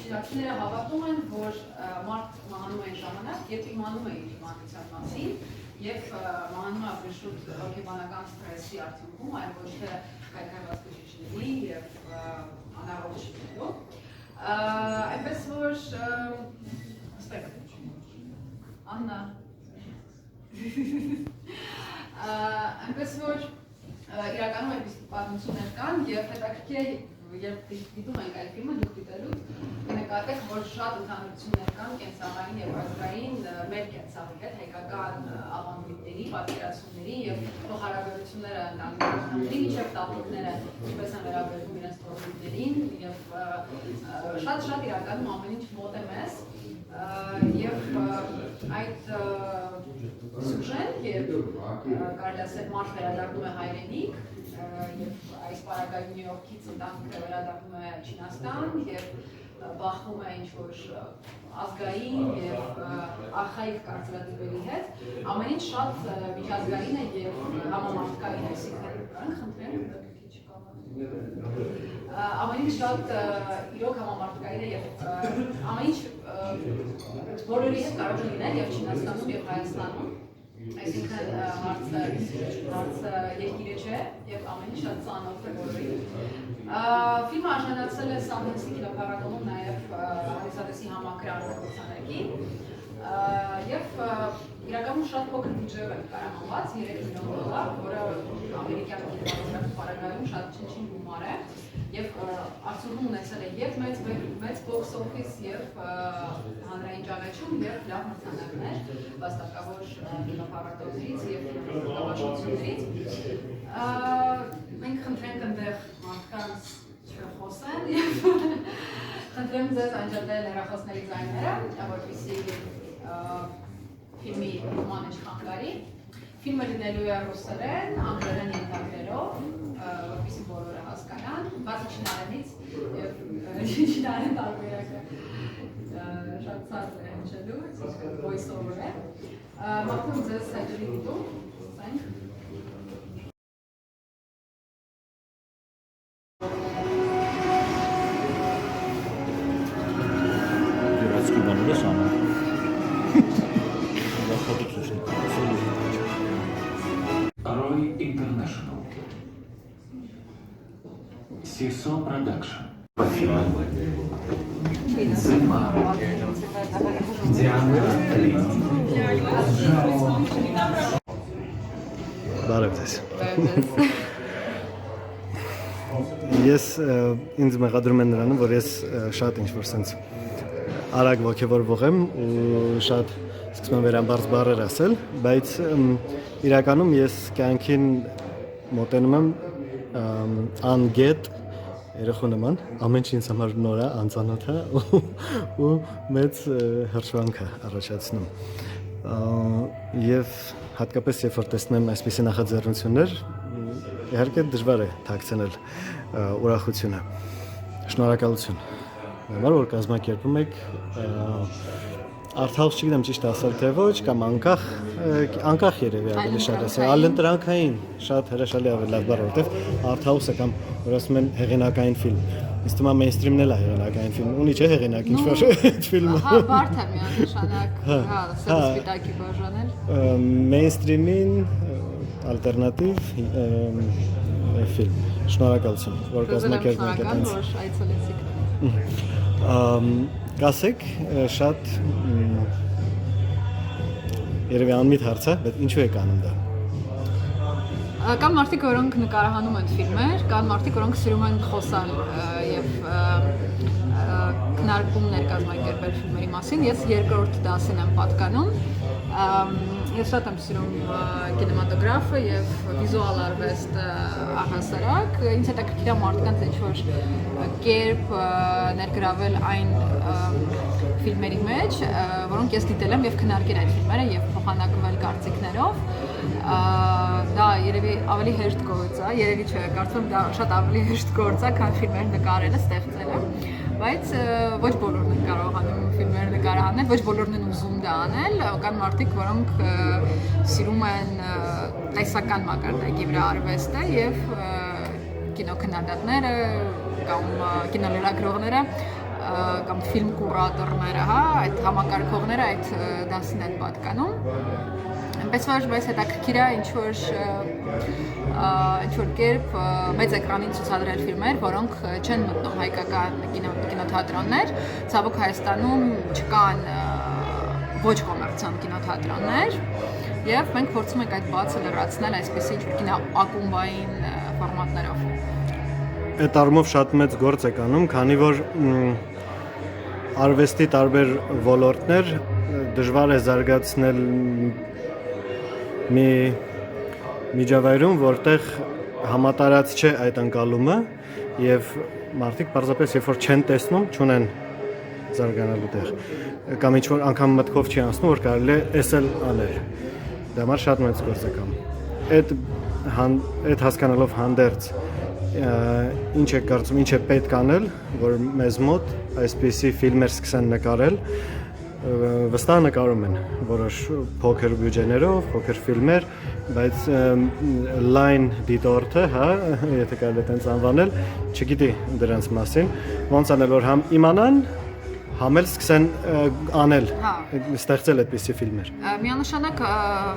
Շիրակցիները հավատում են, որ մարդ մահանում է ժամանակ, երբ իմանում է իր իմանության մասին եւ մահանում է ապրիշուտ հոգեբանական ստրեսի արդյունքում, այլ ոչ թե քայքայված բժիշկների եւ անառողջություններով։ Այնպես որ ասեք Աննա այնպես որ իրականում այդպես պատմություններ կան եւ հետաքրքիր է երբ դիտում ենք այդ ֆիլմը դուք դիտելուց կնկատեք, որ շատ ընդհանրություններ կան կենցաղային եւ ազգային մեր կենցաղի հետ հայկական ավանդույթների, պատկերացումների եւ փոխհարաբերությունները ընդհանրների միջև տաղտուկները ինչպես են վերաբերվում իրենց տաղտուկներին եւ շատ իրականում ամեն ինչ մոտ է մեզ եւ այդ սյուժեն երբ կարելի ասել մարդ վերադառնում է հայրենիք եւ այս պարագայում Նյու Յորքից ընտանիքը վերադառնում է Չինաստան եւ բախվում է ինչ-որ ազգային եւ արխայիկ կարծրատիպերի հետ, ամեն ինչ շատ միջազգային է եւ համամարտկային, այսինքն խնդրեմ ամեն ինչ շատ իրոք համամարտկային է եւ ամեն ինչ բոլորի հետ կարող է լինել եւ Չինաստանում եւ Հայաստանում այսինքն հարցը երկիրը չէ եւ ամեն ինչ շատ ծանոթ է բոլորին։ Ֆիլմը արժանացել է Սանդենսի կինոփառատոնում նաեւ Արիզադեսի համակրանք մրցանակին եւ իրականում շատ փոքր բյուջեով է կառավարված $3 միլիոն, որը ամերիկյան կինոփառատոնում շատ չնչին գումար է եւ արդյունքում ունեցել է եւ մեծ box office եւ հանրային ճանաչում եւ լավ մրցանակներ վաստակավոր կինոփառատոներից եւ կինոփառատոներից մենք խնդրենք այնտեղ մարդկանց չխոսեն եւ խնդրեմ ձեզ անջատել հեռախոսների ձայները որպեսզի ֆիլմի ման չխանգարի ֆիլմը լինելու է ռուսերեն, անգլերեն ենթագրերով որպեսզի բոլորը հասկանան, բացի չինարենից եւ չինարեն տարբերակը շատ ցած է հնչելու, voice over է։ Մաղթում ձեզ հաջորդ դիտում, սենք։ Գերացկի բաներ ես անում։ Roy International. Сисо Продакшн. Зима. Диана Բարև ձեզ։ Ես ինձ մեղադրում են նրանում, որ ես շատ ինչ-որ սենց արագ ոգևորվող եմ ու շատ սկսում եմ վերամբարձ բառեր ասել, բայց իրականում ես կյանքին մոտենում եմ անգետ երեխու նման, ամեն ինչ ինձ համար նոր է, անծանոթ է ու մեծ հրաշվանք է առաջացնում։ Եվ հատկապես երբ որ տեսնեմ այսպիսի նախաձեռնություններ, իհարկե դժվար է թաքցնել ուրախությունը։ Շնորհակալություն։ Համար որ կազմակերպում եք Արտհաուս չգիտեմ ճիշտ ասել թե ոչ, կամ անկախ երևի ավելի շատ է, այլընտրանքային, շատ հրաշալի ավելի լավ բառ, որովհետև արտհաուսը կամ որ ասում են հեղինակային ֆիլմ, ինձ թվում է մեյնսթրիմն էլ է հեղինակային ֆիլմ, ունի չէ հեղինակ ինչ-որ ֆիլմը։ Հա, բարդ է միանշանակ, հա, սպիտակի բաժանել։ Մեյնսթրիմին ալտերնատիվ ֆիլմ։ Շնորհակալություն, որ կազմակերպում եք այդպես։ Որ այցելեցիք։ Կասեք շատ երևի անմիտ հարց է, բայց ինչու եք անում դա։ Կան մարդիկ, որոնք նկարահանում են ֆիլմեր, կան մարդիկ, որոնք սիրում են խոսալ եւ քննարկումներ կազմակերպել ֆիլմերի մասին։ Ես երկրորդ դասին եմ պատկանում։ Ես շատ եմ սիրում կինեմատոգրաֆը եւ վիզուալ արվեստը առհասարակ։ Ինձ հետաքրքիր է մարդկանց ինչ-որ կերպ ներգրավել այն ֆիլմերի մեջ, որոնք ես դիտել եմ եւ քննարկել այդ ֆիլմերը եւ փոխանակվել կարծիքներով։ Դա երևի ավելի հեշտ գործ է, երևի չէ, կարծում եմ դա շատ ավելի հեշտ գործ է, քան ֆիլմեր նկարելը, ստեղծելը, բայց ոչ բոլորն են կարողանում ֆիլմեր նկարահանել, ոչ բոլորն են ուզում դա անել, կան մարդիկ, որոնք սիրում են տեսական մակարդակի վրա արվեստը եւ կինոքննադատները կամ կինոլրագրողները կամ ֆիլմ կուրատորները, հա, այդ համակարգողները այդ դասին են պատկանում։ Այնպես որ բայց հետաքրքիր է ինչ որ կերպ մեծ էկրանին ցուցադրել ֆիլմեր, որոնք չեն մտնում հայկական կինոթատրոններ։ Ցավոք Հայաստանում չկան ոչ կոմերցիոն կինոթատրոններ, եւ մենք փորձում ենք այդ բացը լրացնել այսպեսի ակումբային ֆորմատներով։ Այդ առումով շատ մեծ գործ եք անում, քանի որ արվեստի տարբեր ոլորտներ դժվար է զարգացնել մի միջավայրում, որտեղ համատարած չէ այդ ընկալումը եւ մարդիկ պարզապես երբ որ չեն տեսնում, չունեն զարգանալու տեղ կամ ինչ որ անգամ մտքով չի անցնում, որ կարելի է էսել անել։ Դա համար շատ մեծ գործ եք անում։ Այդ հասկանալով հանդերձ ինչ է կարծում, ինչ է պետք անել, որ մեզ մոտ այսպիսի ֆիլմեր սկսեն նկարել, վստահ նկարում են որոշ փոքր բյուջեներով, փոքր ֆիլմեր, բայց լայն դիտորդը, հա, եթե կարելի է տենց անվանել, չգիտի դրանց մասին, ոնց անել, որ համ իմանան, համ էլ սկսեն անել, ստեղծել այդպիսի ֆիլմեր։ Միանշանակ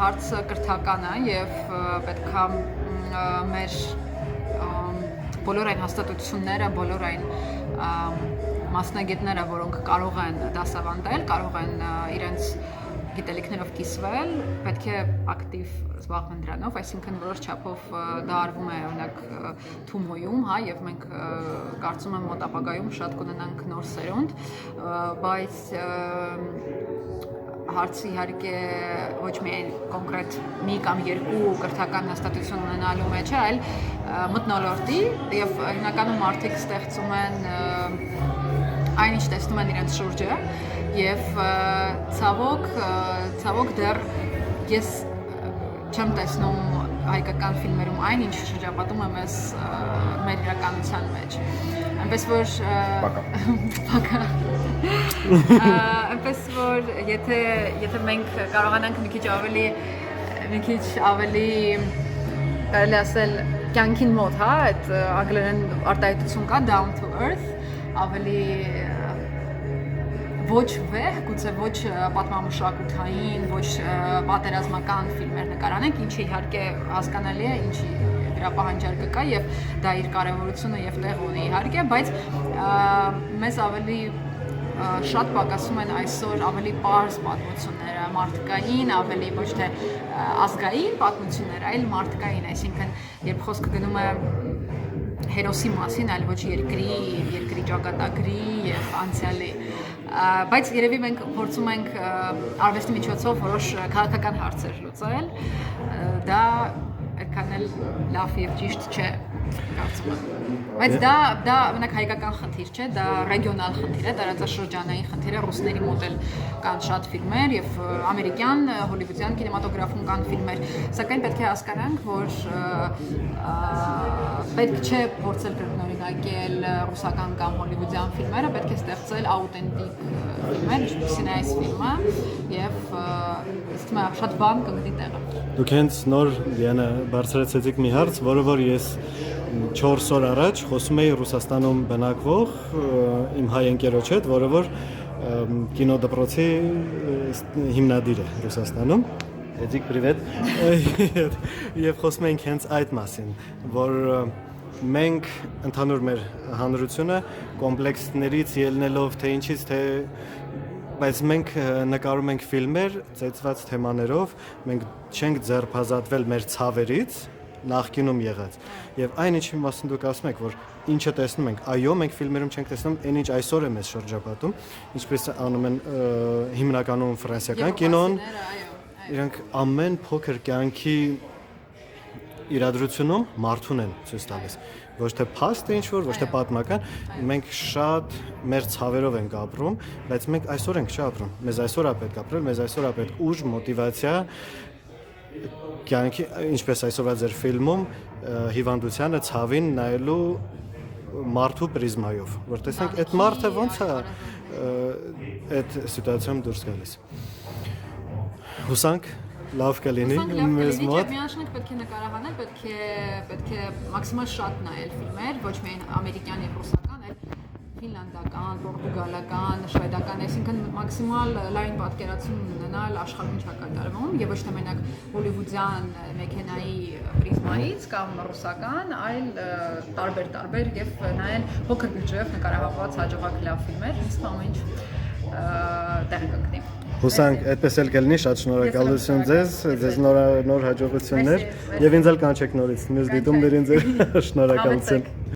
հարցը կրթական է եւ պետք է մեր բոլոր այն հաստատությունները, բոլոր այն մասնագետները, որոնք կարող են դասավանդել, կարող են իրենց գիտելիքներով կիսվել, պետք է ակտիվ զբաղվեն դրանով, այսինքն որոշ չափով դա արվում է օրինակ Թումոյում, հա, եւ մենք կարծում եմ մոտ ապագայում շատ կունենանք նոր սերունդ, բայց հարցը իհարկե ոչ միայն կոնկրետ մի կամ երկու կրթական հաստատություն ունենալու մեջ է, այլ մթնոլորտի եւ հիմնականում մարդիկ ստեղծում են այնինչ տեսնում են իրենց շուրջը եւ ցավոք դեռ ես չեմ տեսնում հայկական ֆիլմերում այնինչ շրջապատում է մեզ մեր իրականության մեջ։ Այնպես որ այնպես որ եթե մենք կարողանանք մի քիչ ավելի կարելի ասել կյանքին մոտ, հա, այդ անգլերեն արտահայտություն կա down to earth, ավելի ոչ վեհ, գուցե ոչ պատմամշակութային, ոչ պատերազմական ֆիլմեր նկարանենք, ինչը իհարկե հասկանալի է, ինչի դրա պահանջարկը կա եւ դա իր կարեւորությունը եւ տեղ ունի իհարկե, բայց մեզ ավելի շատ պակասում են այսօր ավելի պարզ պատմությունները, մարդկային, ավելի ոչ թե ազգային պատմությունները, այլ մարդկային, այսինքն երբ խոսքը գնում է հերոսի մասին, այլ ոչ երկրի ճակատագրի եւ անցյալի, բայց երևի մենք փորձում ենք արվեստի միջոցով որոշ քաղաքական հարցեր լուծել, դա այդքան էլ լավ եւ ճիշտ չէ, կարծում եմ։ Բայց դա մենակ հայկական խնդիր չէ, դա ռեգիոնալ խնդիր է, տարածաշրջանային խնդիր է, ռուսների մոտ էլ կան շատ ֆիլմեր եւ ամերիկյան, հոլիվուդյան կինեմատոգրաֆում կան ֆիլմեր, սակայն պետք է հասկանանք, որ պետք չէ փորձել կրկնօրինակել ռուսական կամ հոլիվուդյան ֆիլմերը, պետք է ստեղծել աուտենտիկ ֆիլմեր, ինչպիսին է այս ֆիլմը, եւ ըստ մա շատ բան կգտնի տեղը։ Դուք հենց նոր Դիանա բարձրացրեցիք մի հարց, որը որ ես 4 օր առաջ խոսում էի Ռուսաստանում բնակվող իմ հայ ընկերոջ հետ, որը որ կինոդպրոցի հիմնադիր է Ռուսաստանում։ Էդիկ, պրիվետ։ Եվ խոսում ենք հենց այդ մասին, որ մենք ընդհանուր մեր հանրությունը կոմպլեքսներից ելնելով թե ինչից, թե բայց մենք նկարում ենք ֆիլմեր ծեծված թեմաներով, մենք չենք ձերբազատվել մեր ցավերից, նախկինում եղած։ Եվ այն ինչի մասին դուք ասում եք, որ ինչը տեսնում ենք, այո, մենք ֆիլմերում չենք տեսնում այն ինչ այսօր է մեզ շրջապատում, ինչպես անում են հիմնականում ֆրանսիական կինոն, իրանք ամեն փոքր կյանքի իրադրությունում մարդուն են ցույց տալիս։ Ոչ թե փաստ է ինչ-որ, ոչ թե պատմական, մենք շատ մեր ցավերով ենք ապրում, բայց մենք այսօր ենք չապրում։ Մեզ այսօր է պետք ապրել, մեզ այսօր է պետք ուժ, մոտիվացիա, կյանքի, ինչպես այսօրվա ձեր ֆիլմում, հիվանդությանը, ցավին նայելու մարդու պրիզմայով, որ տեսնենք այդ մարդը ոնց է այդ սիտուացիայում դուրս գալիս։ Հուսանք լավ կլինի մեզ մոտ։ Միանշանակ պետք է նկարահանել, պետք է մաքսիմալ շատ նայել ֆիլմեր, ոչ միայն ամերիկյան եւ ռուսական, այլ ֆինլանդական, պորտուգալական, շվեդական, այսինքն մաքսիմալ լայն պատկերացում ունենալ աշխարհում չկատարվում եւ ոչ թե մենակ հոլիվուդյան մեքենայի պրիզմայից կամ ռուսական, այլ տարբեր եւ նայեն փոքր բյուջեով նկարահանված հաջողակ լավ ֆիլմեր, ինձ ամեն ինչ տեղ կգտնի։ Հուսանք այդպես էլ կլինի, շատ շնորհակալություն ձեզ նոր հաջողություններ եւ ինձ էլ կանչեք նորից մյուս դիտումներին ձեր շնորհակալություն։